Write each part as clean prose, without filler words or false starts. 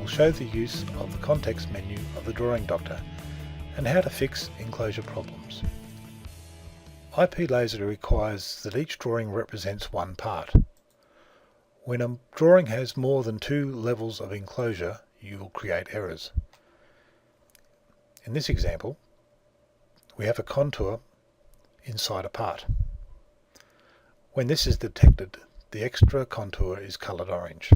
will show the use of the context menu of the Drawing Doctor and how to fix enclosure problems. IP laser requires that each drawing represents one part. When a drawing has more than 2 levels of enclosure, you will create errors. In this example, we have a contour inside a part. When this is detected, the extra contour is coloured orange.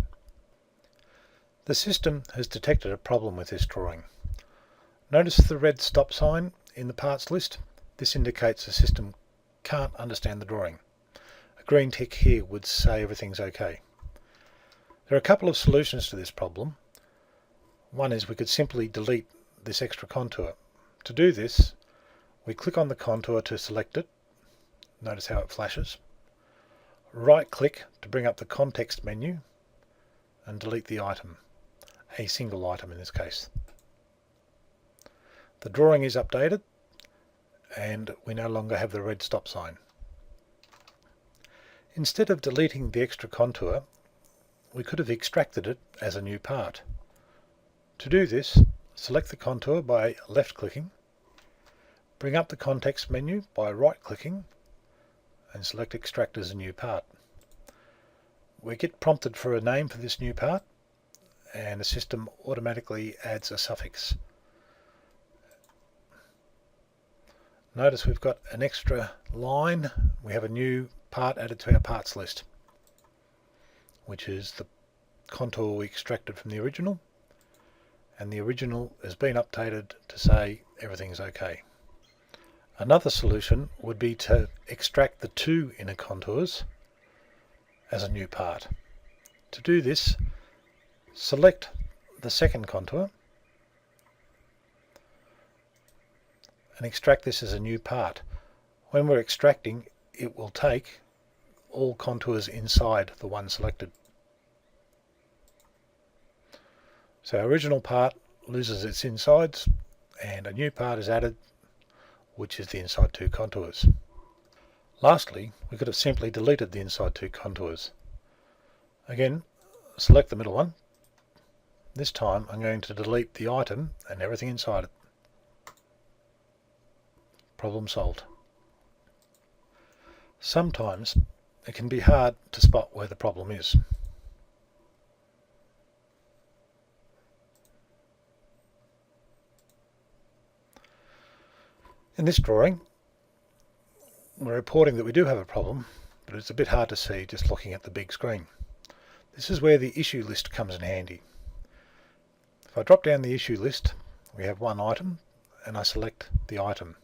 The system has detected a problem with this drawing. Notice the red stop sign in the parts list? This indicates the system can't understand the drawing. A green tick here would say everything's okay. There are a couple of solutions to this problem. One is we could simply delete this extra contour. To do this, we click on the contour to select it. Notice how it flashes. Right click to bring up the context menu and delete the item, a single item in this case. The drawing is updated and we no longer have the red stop sign. Instead of deleting the extra contour, we could have extracted it as a new part. To do this, select the contour by left clicking, bring up the context menu by right clicking and select extract as a new part. We get prompted for a name for this new part and the system automatically adds a suffix. Notice we've got an extra line. We have a new part added to our parts list, which is the contour we extracted from the original, and the original has been updated to say everything's okay. Another solution would be to extract the 2 inner contours as a new part. To do this, select the second contour and extract this as a new part. When we're extracting, it will take all contours inside the one selected. So our original part loses its insides and a new part is added, which is the inside 2 contours. Lastly, we could have simply deleted the inside 2 contours. Again, select the middle one. This time I'm going to delete the item and everything inside it. Problem solved. Sometimes it can be hard to spot where the problem is. In this drawing, we're reporting that we do have a problem, but it's a bit hard to see just looking at the big screen. This is where the issue list comes in handy. If I drop down the issue list, we have one item, and I select the item.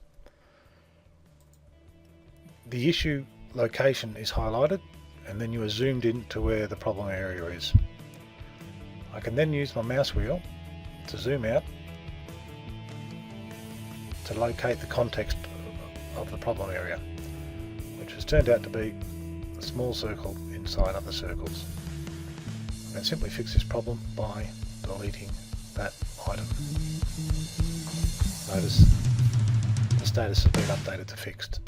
The issue location is highlighted, and then you are zoomed in to where the problem area is. I can then use my mouse wheel to zoom out to locate the context of the problem area, which has turned out to be a small circle inside other circles. I can simply fix this problem by deleting that item. Notice the status has been updated to fixed.